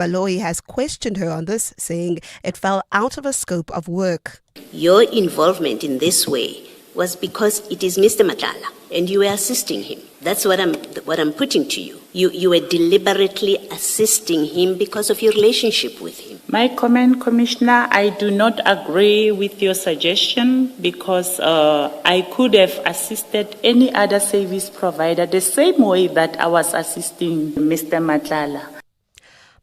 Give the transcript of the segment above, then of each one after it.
Baloyi has questioned her on this, saying it fell out of her scope of work. Your involvement in this way was because it is Mr. Matlala and you were assisting him. That's what I'm putting to you. You were deliberately assisting him because of your relationship with him. My comment, Commissioner, I do not agree with your suggestion because I could have assisted any other service provider the same way that I was assisting Mr. Matlala.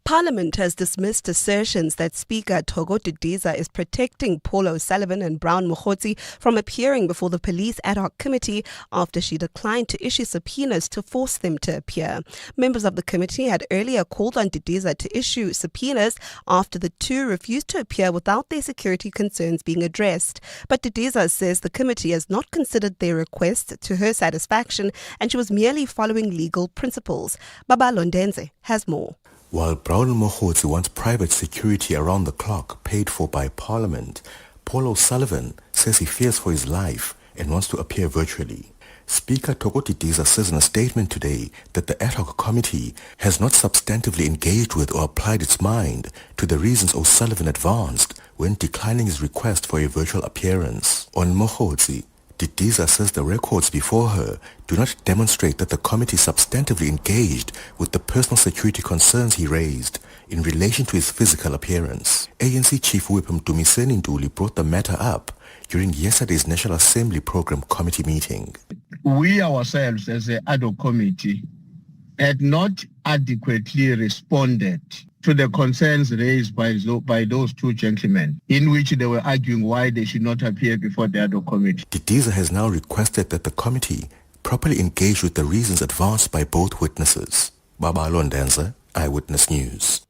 Parliament has dismissed assertions that Speaker Togo Didiza is protecting Paul O'Sullivan and Brown Mokgotsi from appearing before the Police Ad Hoc Committee after she declined to issue subpoenas to force them to appear. Members of the committee had earlier called on Didiza to issue subpoenas after the two refused to appear without their security concerns being addressed. But Didiza says the committee has not considered their request to her satisfaction and she was merely following legal principles. Baba Londenze has more. While Brown Mokgotsi wants private security around the clock paid for by Parliament, Paul O'Sullivan says he fears for his life and wants to appear virtually. Speaker Togo Didiza says in a statement today that the ad hoc committee has not substantively engaged with or applied its mind to the reasons O'Sullivan advanced when declining his request for a virtual appearance. On Mokgotsi, Didiza says the records before her do not demonstrate that the committee substantively engaged with the personal security concerns he raised in relation to his physical appearance. ANC Chief Whip Mdumiseni Nduli brought the matter up during yesterday's National Assembly Program Committee meeting. We ourselves as the ad hoc committee had not adequately responded to the concerns raised by those two gentlemen, in which they were arguing why they should not appear before the ad hoc committee. Didiza has now requested that the committee properly engage with the reasons advanced by both witnesses. Baba Londenza, Eyewitness News.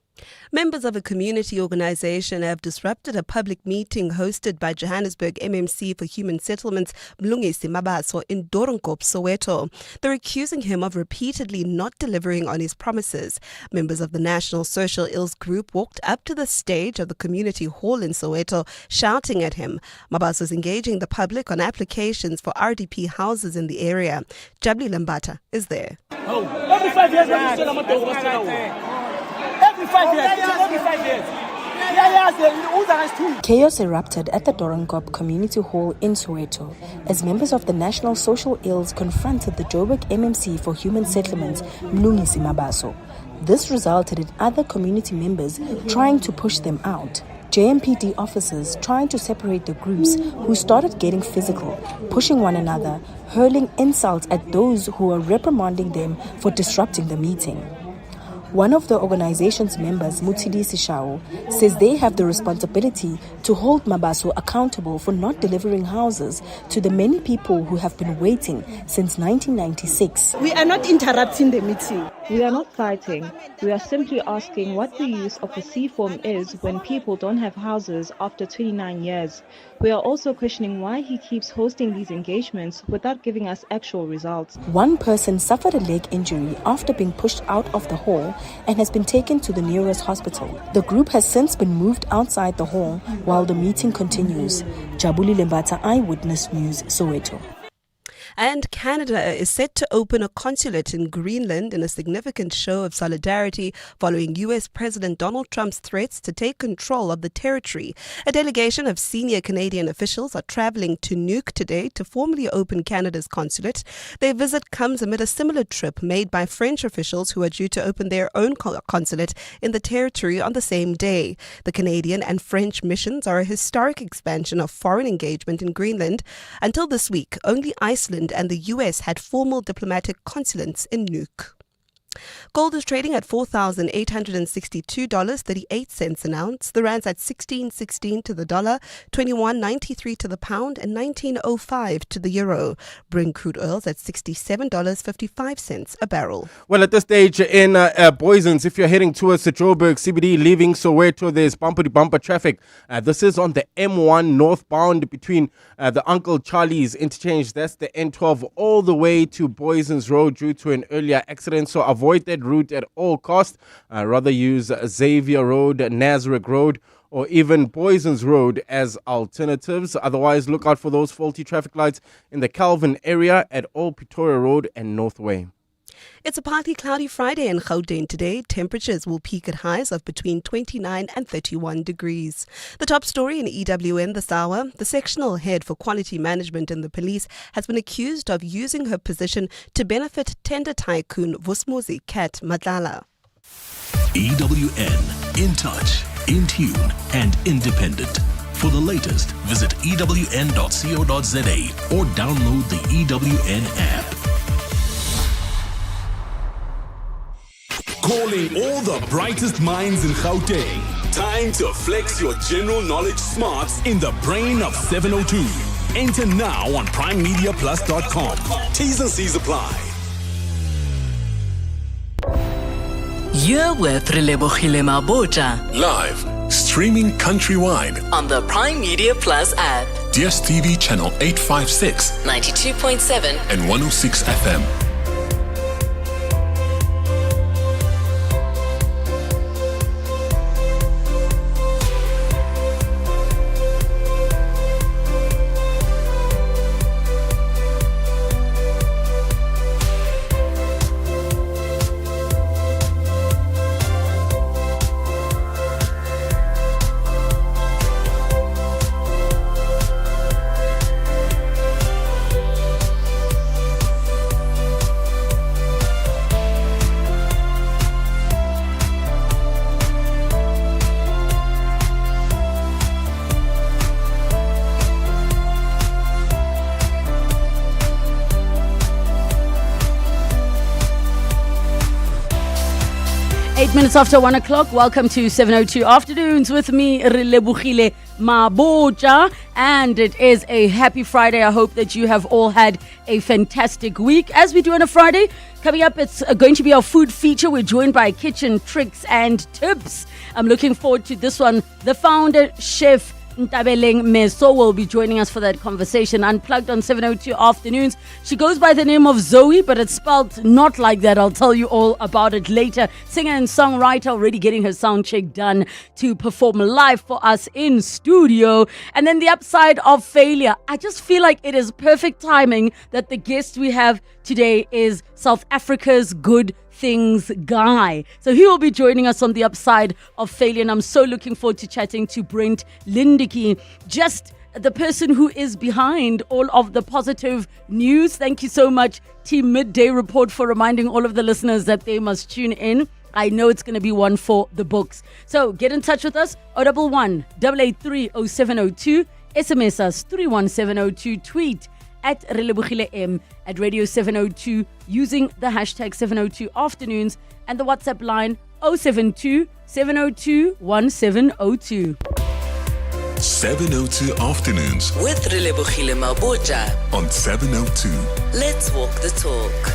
Members of a community organization have disrupted a public meeting hosted by Johannesburg MMC for Human Settlements, Mlungisi Mabaso, in Doornkop, Soweto. They're accusing him of repeatedly not delivering on his promises. Members of the National Social Ills Group walked up to the stage of the community hall in Soweto, shouting at him. Mabaso is engaging the public on applications for RDP houses in the area. Jabli Lambata is there. Every 5 years, every 5 years. Chaos erupted at the Doornkop Community Hall in Soweto as members of the National Social Ills confronted the Joburg MMC for Human Settlements, Mlungisi Mabaso. This resulted in other community members trying to push them out. JMPD officers trying to separate the groups who started getting physical, pushing one another, hurling insults at those who were reprimanding them for disrupting the meeting. One of the organization's members, Mutidi Sishao, says they have the responsibility to hold Mabaso accountable for not delivering houses to the many people who have been waiting since 1996. We are not interrupting the meeting. We are not fighting. We are simply asking what the use of a C form is when people don't have houses after 29 years. We are also questioning why he keeps hosting these engagements without giving us actual results. One person suffered a leg injury after being pushed out of the hall and has been taken to the nearest hospital. The group has since been moved outside the hall while the meeting continues. Jabuli Lembata, Eyewitness News, Soweto. And Canada is set to open a consulate in Greenland in a significant show of solidarity following U.S. President Donald Trump's threats to take control of the territory. A delegation of senior Canadian officials are travelling to Nuuk today to formally open Canada's consulate. Their visit comes amid a similar trip made by French officials who are due to open their own consulate in the territory on the same day. The Canadian and French missions are a historic expansion of foreign engagement in Greenland. Until this week, only Iceland and the US had formal diplomatic consulates in Nuuk. Gold is trading at $4,862.38 an ounce. The rand's at 16.16 to the dollar, 21.93 to the pound, and 19.05 to the euro. Brent crude oil's at $67.55 a barrel. Well, at this stage in Boysens, if you're heading towards the Joburg CBD, leaving Soweto, there's bumper-to-bumper traffic. This is on the M1 northbound between the Uncle Charlie's interchange. That's the N12 all the way to Boysens Road due to an earlier accident. So avoid that route at all costs. Rather use Xavier Road, Nazareth Road, or even Boysens Road as alternatives. Otherwise, look out for those faulty traffic lights in the Calvin area at Old Pretoria Road and Northway. It's a partly cloudy Friday in Gauteng today. Temperatures will peak at highs of between 29 and 31 degrees. The top story in EWN this hour, the sectional head for quality management in the police has been accused of using her position to benefit tender tycoon Vusmuzi Kat Madlala. EWN, in touch, in tune and independent. For the latest, visit ewn.co.za or download the EWN app. Calling all the brightest minds in Gauteng. Time to flex your general knowledge smarts in the brain of 702. Enter now on primemediaplus.com. T's and C's apply. You're with Relebogile Mabotja. Live, streaming countrywide on the Prime Media Plus app. DSTV channel 856, 92.7 and 106 FM. Minutes after 1 o'clock, welcome to 702 Afternoons with me, Relebogile Mabotja, and it is a happy Friday. I hope that you have all had a fantastic week. As we do on a Friday, coming up, it's going to be our food feature. We're joined by Kitchen Tricks and Tips. I'm looking forward to this one. The founder, Chef Ntabeleng Meso, will be joining us for that conversation. Unplugged on 702 Afternoons. She goes by the name of Zoe, but it's spelled not like that. I'll tell you all about it later. Singer and songwriter, already getting her sound check done to perform live for us in studio. And then the upside of failure. I just feel like it is perfect timing that the guest we have today is South Africa's good things guy. So he will be joining us on the upside of failure, and I'm so looking forward to chatting to Brent Lindeque, just the person who is behind all of the positive news. Thank you so much, Team Midday Report, for reminding all of the listeners that they must tune in. I know it's going to be one for the books. So get in touch with us, 011 883 0702, SMS us 31702, tweet at Relebogile M, at Radio 702, using the hashtag 702 Afternoons, and the WhatsApp line 072 702 1702. 702 Afternoons with Relebogile Mabotja on 702. Let's walk the talk.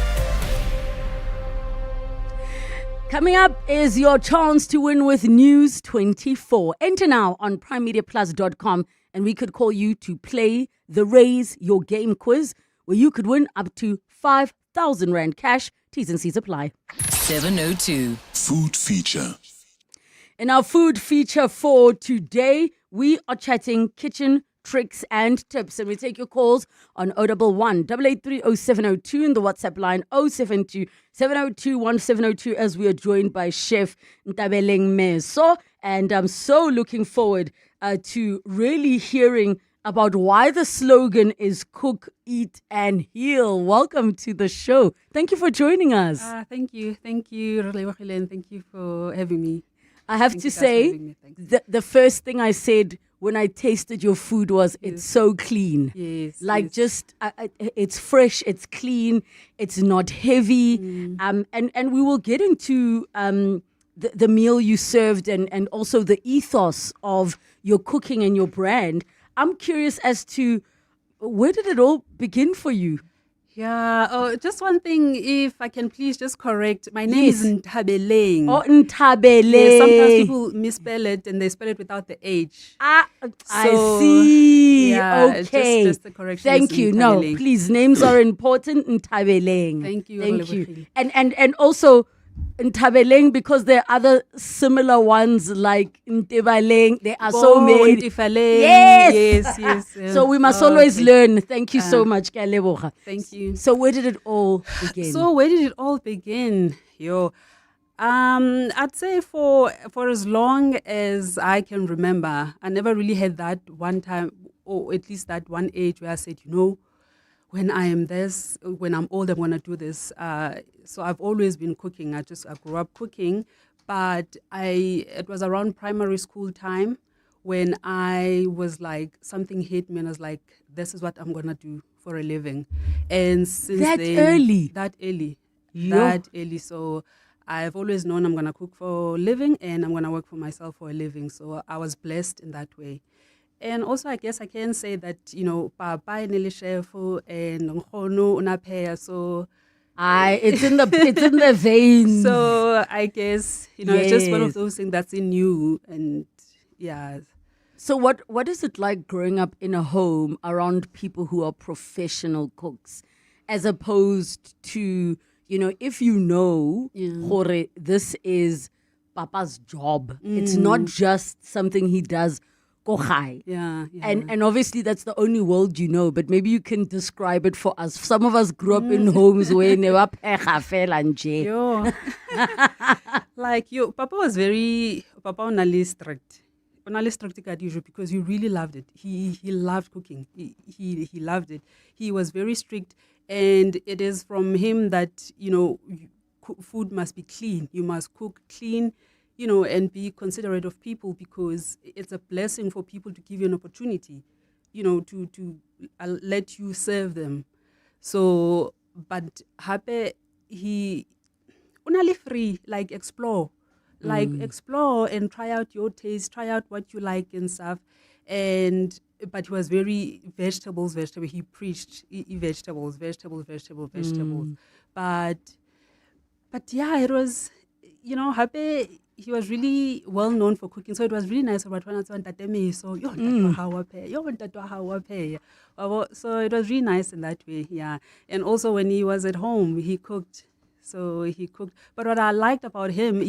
Coming up is your chance to win with News 24. Enter now on primemediaplus.com, and we could call you to play the Raise Your Game quiz, where you could win up to 5,000 Rand cash. T's and C's apply. 702 Food feature. In our food feature for today, we are chatting kitchen tricks and tips, and we take your calls on 011 883 0702 and the WhatsApp line 072 702 1702, as we are joined by Chef Ntabeleng Meso. And I'm so looking forward to really hearing about why the slogan is cook, eat, and heal. Welcome to the show. Thank you for joining us. Thank you, Relebogile, and thank you for having me. I have to say, the first thing I said when I tasted your food was, it's so clean. Yes. Like, just, it's fresh, it's clean, it's not heavy. And we will get into the meal you served and also the ethos of your cooking and your brand. I'm curious as to, where did it all begin for you? Yeah. Oh, just one thing, if I can please just correct. My name is Ntabeleng. Oh, Ntabeleng. Yeah, sometimes people misspell it and they spell it without the H. I see. Yeah, okay. Just the correction. Thank you. No, please, names are important. Ntabeleng. Thank you. Thank you. And also, Ntabeleng, because there are other similar ones like Ntebaleng. There are so many. Yes. So we must always learn. Thank you so much, Ke a leboga. Thank you. So where did it all begin? So where did it all begin? I'd say for as long as I can remember, I never really had that one time, or at least that one age where I said, when I am this, when I'm old, I'm going to do this. So I've always been cooking. I grew up cooking, but it was around primary school time when I was like, something hit me and I was like, this is what I'm going to do for a living. And since That early. Yo. So I've always known I'm going to cook for a living and I'm going to work for myself for a living. So I was blessed in that way. And also, I guess I can say that, Papa Nelly Chef and Nkhono Unapea, so it's in the veins. So I guess, it's just one of those things that's in you, and yeah. So what is it like growing up in a home around people who are professional cooks, as opposed to, if Hore, this is Papa's job. It's not just something he does. Yeah. And obviously that's the only world but maybe you can describe it for us. Some of us grew up in homes where never like Papa was Papa only strict. Because he really loved it. He loved cooking. He loved it. He was very strict, and it is from him that food must be clean. You must cook clean. And be considerate of people, because it's a blessing for people to give you an opportunity, to let you serve them. So, but Hape, he only free, like explore and try out your taste, try out what you like and stuff. But he was very vegetable. He preached vegetables. But yeah, it was, Hape, he was really well known for cooking, so it was really nice about so so it was really nice in that way, yeah. And also when he was at home, he cooked. But what I liked about him,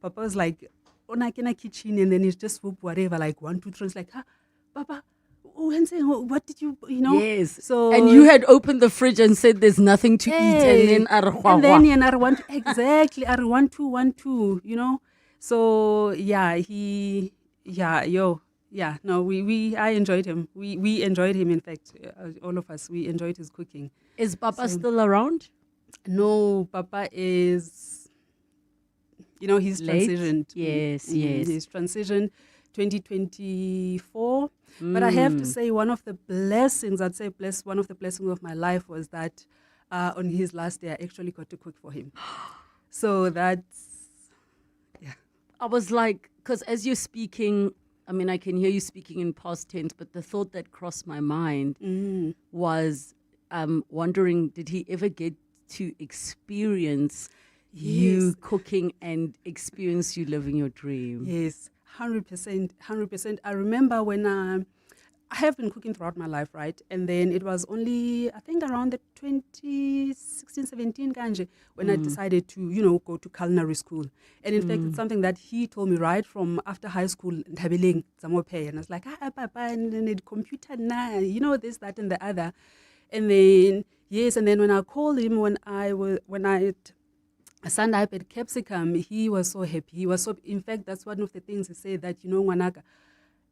Papa's like, on a kitchen, and then he's just whatever, like 1, 2, 3, it's like, Papa, what did you, Yes. So, and you had opened the fridge and said there's nothing to eat, and then I want exactly, I want to, So yeah, I enjoyed him. We enjoyed him. In fact, all of us, we enjoyed his cooking. Is Papa still around? No, Papa is. He's late? Transitioned. Yes. He's transitioned 2024. But I have to say, one of the blessings of my life was that on his last day, I actually got to cook for him. So that's, yeah. I was like, because as you're speaking, I can hear you speaking in past tense, but the thought that crossed my mind was wondering, did he ever get to experience you cooking and experience you living your dream? Yes, 100%. I remember when I have been cooking throughout my life, right? And then it was only, I think, around the 2016, 17 kanje when I decided to, go to culinary school. And in fact, it's something that he told me right from after high school, Ntabeleng, Zamope. And I was like, Papa, and then the computer, this, that, and the other. And then, and then when I called him, when I signed up at Capsicum, he was so happy. He was so, in fact, that's one of the things he said that, Wanaka,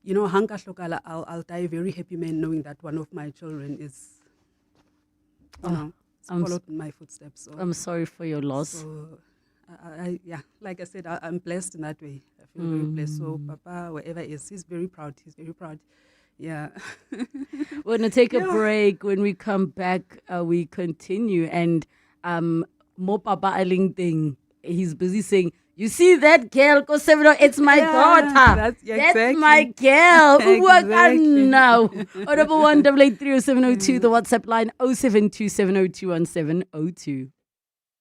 Hanka Shlokala, I'll die a very happy man knowing that one of my children is, followed in my footsteps. So, I'm sorry for your loss. So, like I said, I'm blessed in that way. I feel very blessed. So, Papa, wherever he is, he's very proud. Yeah. We're going to take a break. When we come back, we continue. And Mo Papa Aling thing, he's busy saying, you see that girl, it's my daughter. That's my girl. Exactly. Now. 011 8830702, the WhatsApp line 0727021702.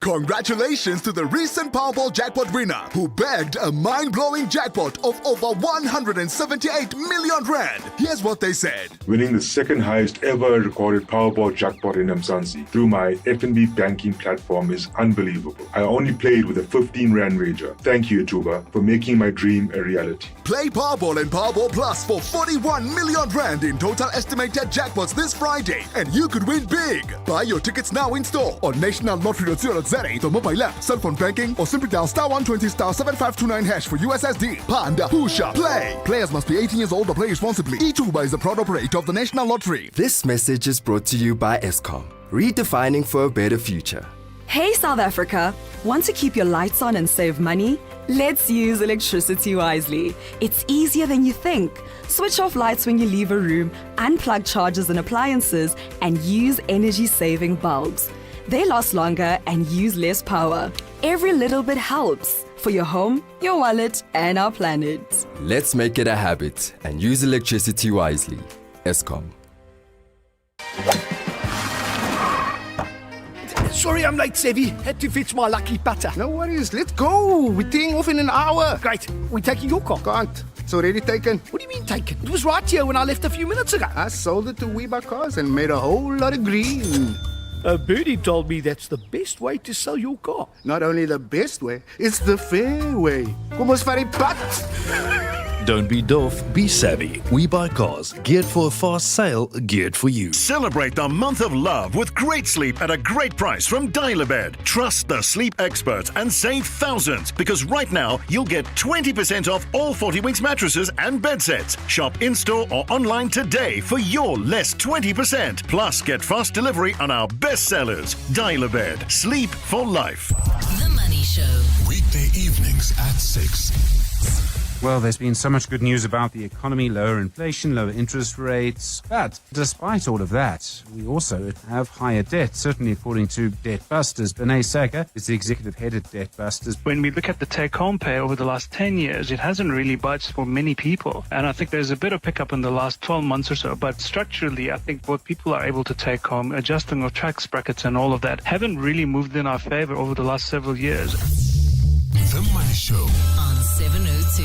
Congratulations to the recent Powerball jackpot winner who bagged a mind-blowing jackpot of over 178 million rand. Here's what they said. Winning the second highest ever recorded Powerball jackpot in Mzansi through my FNB banking platform is unbelievable. I only played with a 15 rand wager. Thank you, Tuba, for making my dream a reality. Play Powerball and Powerball Plus for 41 million rand in total estimated jackpots this Friday, and you could win big. Buy your tickets now in store on nationallottery.co.za, the mobile app, cell phone banking, or simply dial *120 *7529# for USSD. Panda, Pusha, play. Players must be 18 years old or play responsibly. eTuba is the proud operator of the National Lottery. This message is brought to you by Eskom, redefining for a better future. Hey South Africa, want to keep your lights on and save money? Let's use electricity wisely. It's easier than you think. Switch off lights when you leave a room, unplug chargers and appliances, and use energy-saving bulbs. They last longer and use less power. Every little bit helps for your home, your wallet, and our planet. Let's make it a habit and use electricity wisely. Eskom. Sorry I'm late, Sevi. Had to fetch my lucky putter. No worries, let's go. We're teeing off in an hour. Great. We're taking your car. Can't. It's already taken. What do you mean taken? It was right here when I left a few minutes ago. I sold it to Weber Cars and made a whole lot of green. Birdie told me that's the best way to sell your car. Not only the best way, it's the fair way. Kom ons vat die pad. Don't be doof, be savvy. We buy cars geared for a fast sale, geared for you. Celebrate the month of love with great sleep at a great price from Dial-A-Bed. Trust the sleep experts and save thousands, because right now you'll get 20% off all 40 Winks mattresses and bed sets. Shop in-store or online today for your less 20%. Plus, get fast delivery on our best sellers. Dial-A-Bed. Sleep for life. The Money Show. Weekday evenings at 6. Well, there's been so much good news about the economy, lower inflation, lower interest rates. But despite all of that, we also have higher debt, certainly according to Debt Busters. Benay Saka is the executive head at Debt Busters. When we look at the take-home pay over the last 10 years, it hasn't really budged for many people. And I think there's a bit of pickup in the last 12 months or so. But structurally, I think what people are able to take home, adjusting of tax brackets and all of that, haven't really moved in our favor over the last several years. The Money Show on 702.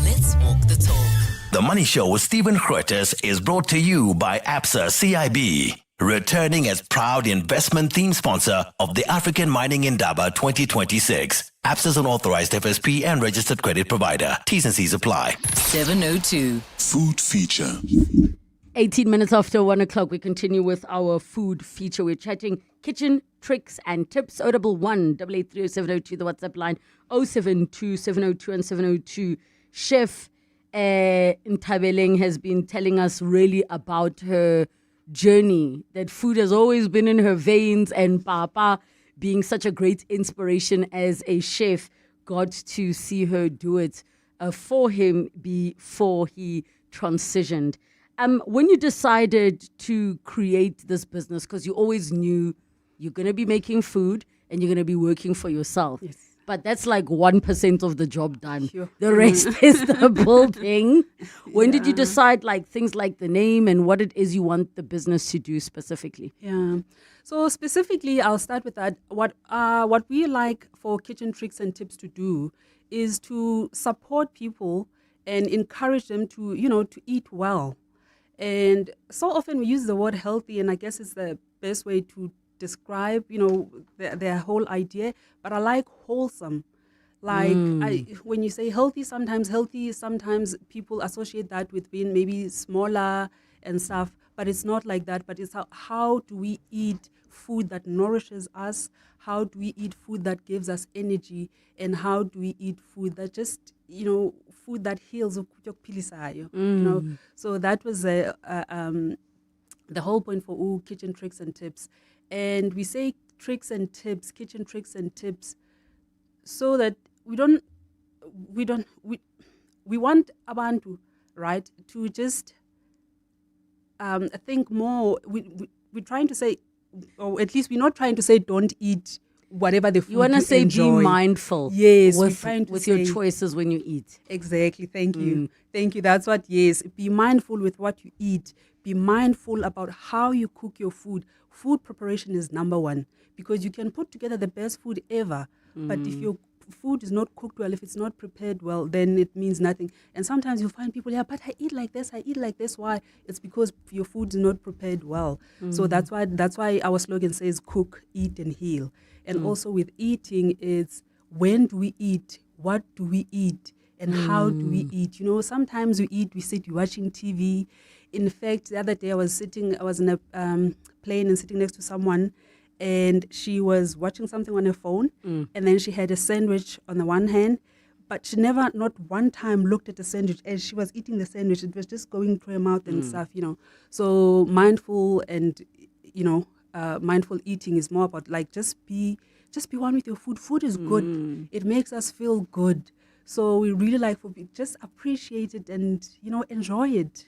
Let's walk the talk. The Money Show with Stephen Grootes is brought to you by ABSA CIB, returning as proud investment theme sponsor of the African Mining Indaba 2026. ABSA is an authorized FSP and registered credit provider. T's and C's apply. 702. Food Feature. 18 minutes after 1 o'clock, we continue with our food feature. We're chatting kitchen tricks and tips. 011 883 702, the WhatsApp line 072 702 and 702. Chef Ntabeleng has been telling us really about her journey, that food has always been in her veins, and Papa, being such a great inspiration as a chef, got to see her do it for him before he transitioned. When you decided to create this business, because you always knew you're going to be making food and you're going to be working for yourself. Yes. But that's like 1% of the job done. Sure. The rest is the building. When did you decide like things like the name and what it is you want the business to do specifically? Yeah. So specifically, I'll start with that. What we like for Kitchen Tricks and Tips to do is to support people and encourage them to, to eat well. And so often we use the word healthy, and I guess it's the best way to describe, their whole idea. But I like wholesome. Like when you say healthy, sometimes people associate that with being maybe smaller and stuff. But it's not like that. But it's how do we eat food that nourishes us? How do we eat food that gives us energy? And how do we eat food that just, food that heals? So that was the whole point for Kitchen Tricks and Tips. And we say tricks and tips, kitchen tricks and tips, so that we want abantu, right, to just think more. We're trying to say, or at least we're not trying to say don't eat whatever the food you want to say enjoy. Be mindful. Yes, with your choices when you eat. Exactly. Thank you. Thank you. That's what. Yes, be mindful with what you eat, be mindful about how you cook your food. Food preparation is number one, because you can put together the best food ever, but if your food is not cooked well, if it's not prepared well, then it means nothing. And sometimes you find people, but I eat like this. Why? It's because your food is not prepared well. So that's why our slogan says cook, eat, and heal. And also with eating, it's when do we eat? What do we eat? And how do we eat? Sometimes we sit, we're watching TV. In fact, the other day I was in a plane and sitting next to someone, and she was watching something on her phone, and then she had a sandwich on the one hand, but she never, not one time, looked at the sandwich as she was eating the sandwich. It was just going through her mouth and stuff, So mindful and, mindful eating is more about just be one with your food. Food is good. It makes us feel good. So we really like for people, just appreciate it and, enjoy it.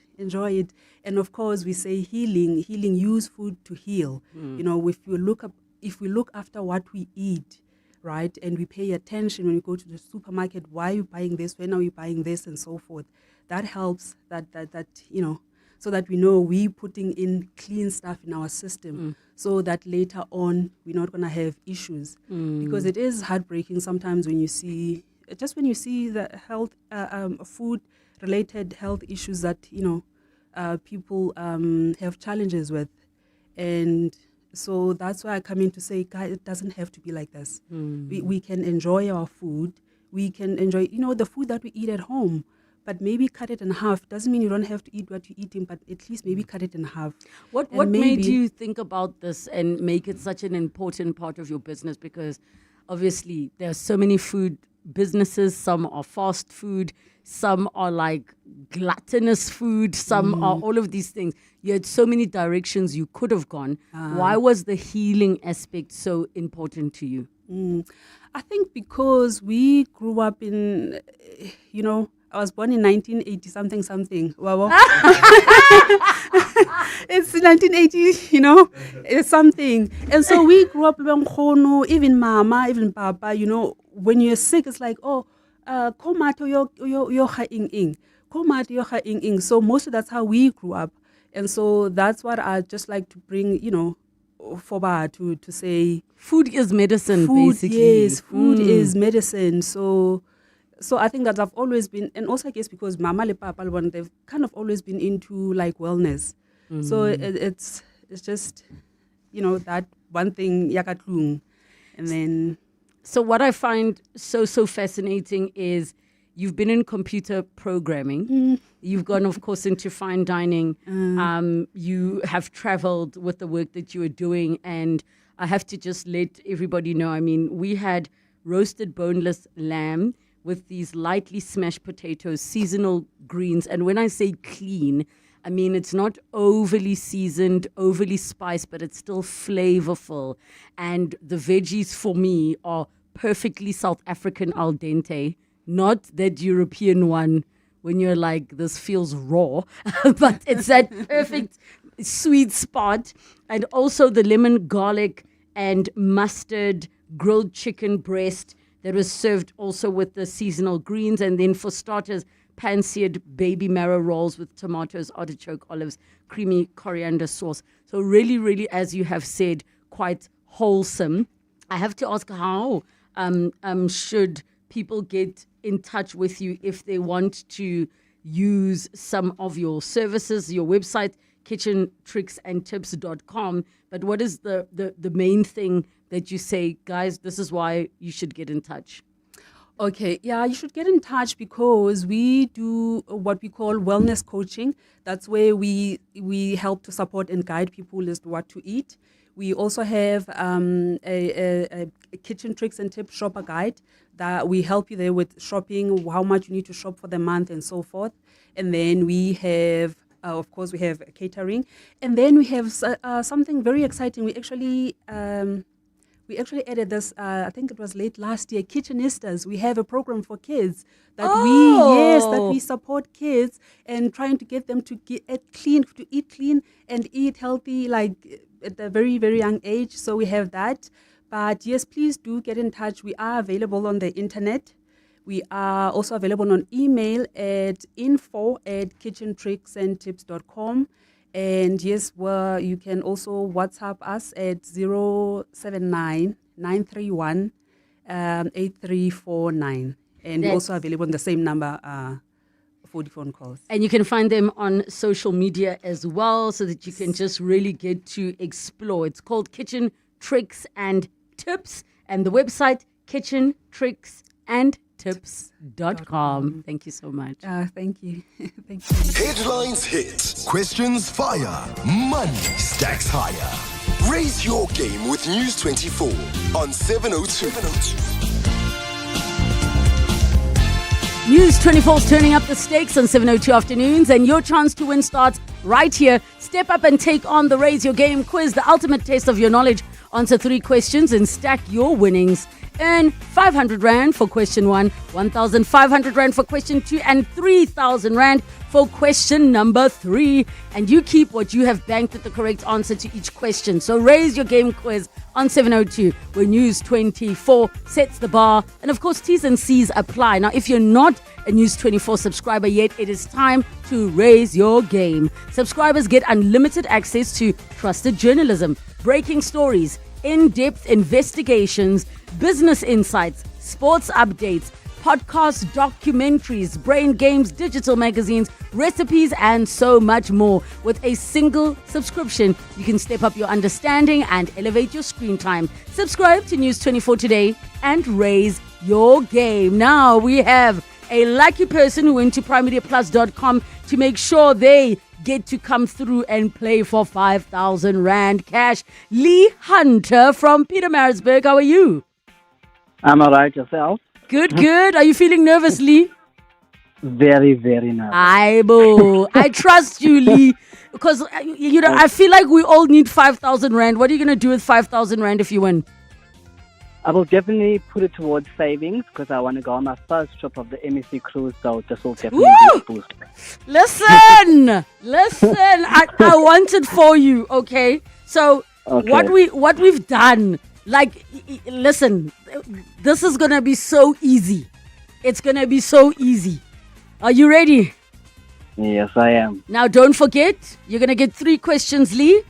And of course we say healing, use food to heal. If we look after what we eat, right, and we pay attention when we go to the supermarket, why are you buying this, when are we buying this, and so forth, that helps so that we know we putting in clean stuff in our system, so that later on we're not going to have issues. Because it is heartbreaking sometimes when you see the health, food-related health issues that, people have challenges with. And so that's why I come in to say, guys, it doesn't have to be like this. We can enjoy our food. We can enjoy, the food that we eat at home, but maybe cut it in half. Doesn't mean you don't have to eat what you're eating, but at least maybe cut it in half. What made you think about this and make it such an important part of your business? Because obviously there are so many food businesses. Some are fast food, some are like gluttonous food, some are all of these things. You had so many directions you could have gone. Why was the healing aspect so important to you? I think because we grew up in, I was born in 1980 something. Wow. It's 1980, it's something. And so we grew up, even mama, even papa, when you're sick, it's like, komato yo ha ing. So mostly that's how we grew up. And so that's what I just like to bring, forward to say. Food is medicine, basically. Yes, food is medicine. So I think that I've always been, and also I guess because mama le papa, they've kind of always been into like wellness. So it's just, that one thing, yakatlung. And then. So what I find so fascinating is you've been in computer programming. You've gone, of course, into fine dining. You have traveled with the work that you are doing. And I have to just let everybody know, we had roasted boneless lamb with these lightly smashed potatoes, seasonal greens. And when I say clean, it's not overly seasoned, overly spiced, but it's still flavorful. And the veggies for me are perfectly South African al dente, not that European one when you're like, this feels raw, but it's that perfect sweet spot. And also the lemon, garlic, and mustard grilled chicken breast that was served also with the seasonal greens. And then for starters, pan-seared baby marrow rolls with tomatoes, artichoke, olives, creamy coriander sauce. So really, really, as you have said, quite wholesome. I have to ask, how should people get in touch with you if they want to use some of your services? Your website, kitchentricksandtips.com. But what is the main thing that you say, guys, this is why you should get in touch? Okay, yeah, you should get in touch because we do what we call wellness coaching. That's where we help to support and guide people as to what to eat. We also have a kitchen tricks and tips shopper guide that we help you there with shopping, how much you need to shop for the month and so forth. And then we have, of course, we have catering. And then we have something very exciting. We actually added this, I think it was late last year, Kitchenistas. We have a program for kids that we support kids and trying to get them to eat clean and eat healthy, like at a very, very young age. So we have that. But yes, please do get in touch. We are available on the internet. We are also available on email at info@kitchentricksandtips.com. And yes, you can also WhatsApp us at 079-931-8349. And we're also available on the same number for the phone calls. And you can find them on social media as well so that you can just really get to explore. It's called Kitchen Tricks and Tips, and the website kitchentricksandtips.com. Thank you so much. Thank you. Thank you. Headlines hit, questions fire, money stacks higher. Raise your game with News 24 on 702. News 24 is turning up the stakes on 702 afternoons, and your chance to win starts right here. Step up and take on the Raise Your Game quiz, the ultimate test of your knowledge. Answer 3 questions and stack your winnings. Earn 500 Rand for question 1, 1,500 Rand for question 2, and 3,000 Rand for question number 3. And you keep what you have banked at the correct answer to each question. So Raise Your Game quiz on 702, where News 24 sets the bar. And of course, T's and C's apply. Now, if you're not a News 24 subscriber yet, it is time to raise your game. Subscribers get unlimited access to trusted journalism, breaking stories, in-depth investigations, business insights, sports updates, podcasts, documentaries, brain games, digital magazines, recipes, and so much more. With a single subscription, you can step up your understanding and elevate your screen time. Subscribe to News 24 today and raise your game. Now we have a lucky person who went to primemediaplus.com to make sure they get to come through and play for 5,000 Rand cash. Lee Hunter from Pietermaritzburg, how are you? I'm all right, yourself? Good. Are you feeling nervous, Lee? Very, very nervous. I trust you, Lee, because, I feel like we all need 5,000 Rand. What are you going to do with 5,000 Rand if you win? I will definitely put it towards savings because I want to go on my first trip of the MEC cruise, so this will definitely be a boost. Listen, I want it for you, okay? So what we've done, listen, this is going to be so easy. It's going to be so easy. Are you ready? Yes, I am. Now, don't forget, you're going to get 3 questions, Lee.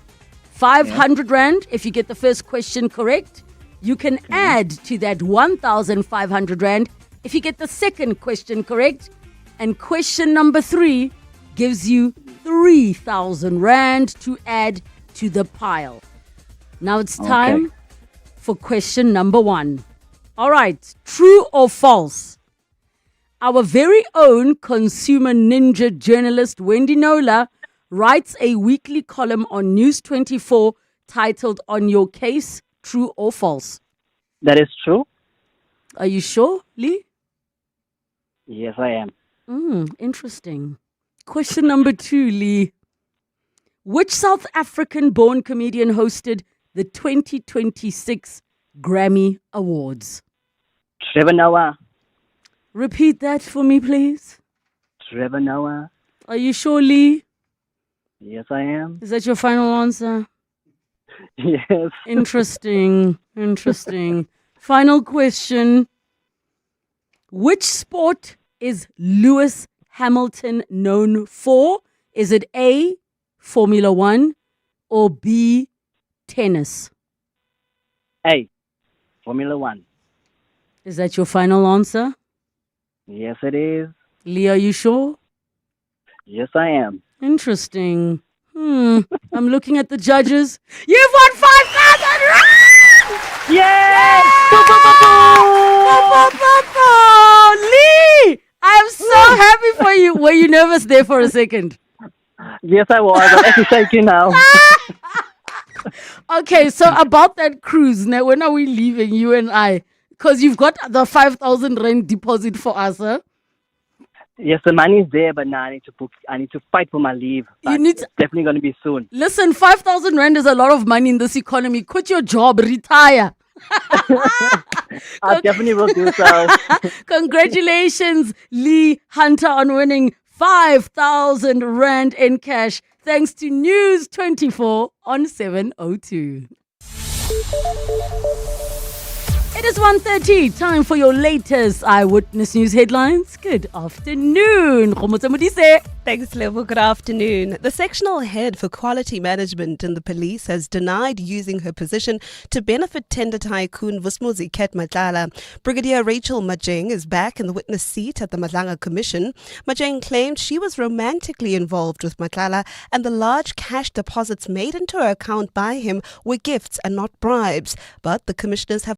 500 Rand if you get the first question correct. You can add to that 1,500 Rand if you get the second question correct. And question number 3 gives you 3,000 Rand to add to the pile. Now it's time for question number 1. All right, true or false? Our very own consumer ninja journalist Wendy Nola writes a weekly column on News 24 titled On Your Case. True or false? That is true. Are you sure, Lee? Yes, I am. Interesting. Question number 2, Lee. Which South African-born comedian hosted the 2026 Grammy Awards? Trevor Noah. Repeat that for me, please. Trevor Noah. Are you sure, Lee? Yes, I am. Is that your final answer? Yes. Interesting. Final question. Which sport is Lewis Hamilton known for? Is it A, Formula 1, or B, tennis? A, Formula 1. Is that your final answer? Yes, it is. Lee, are you sure? Yes, I am. Interesting. I'm looking at the judges. You've won 5,000 Rand! Yes! Lee! I'm so happy for you. Were you nervous there for a second? Yes, I was. I'm actually shaking now. Okay, so about that cruise, now when are we leaving, you and I? Because you've got the 5,000 Rand deposit for us, huh? Yes, the money is there, but now I need to book. I need to fight for my leave. It's definitely going to be soon. Listen, 5,000 Rand is a lot of money in this economy. Quit your job, retire. I definitely will do so. Congratulations, Lee Hunter, on winning 5,000 Rand in cash. Thanks to News 24 on 702. It is 1:30. Time for your latest Eyewitness News headlines. Good afternoon. Thanks, Level. Good afternoon. The sectional head for quality management in the police has denied using her position to benefit tender tycoon Vusmuzi Ket Matlala. Brigadier Rachel Majeng is back in the witness seat at the Madlanga Commission. Majeng claimed she was romantically involved with Matlala and the large cash deposits made into her account by him were gifts and not bribes. But the commissioners have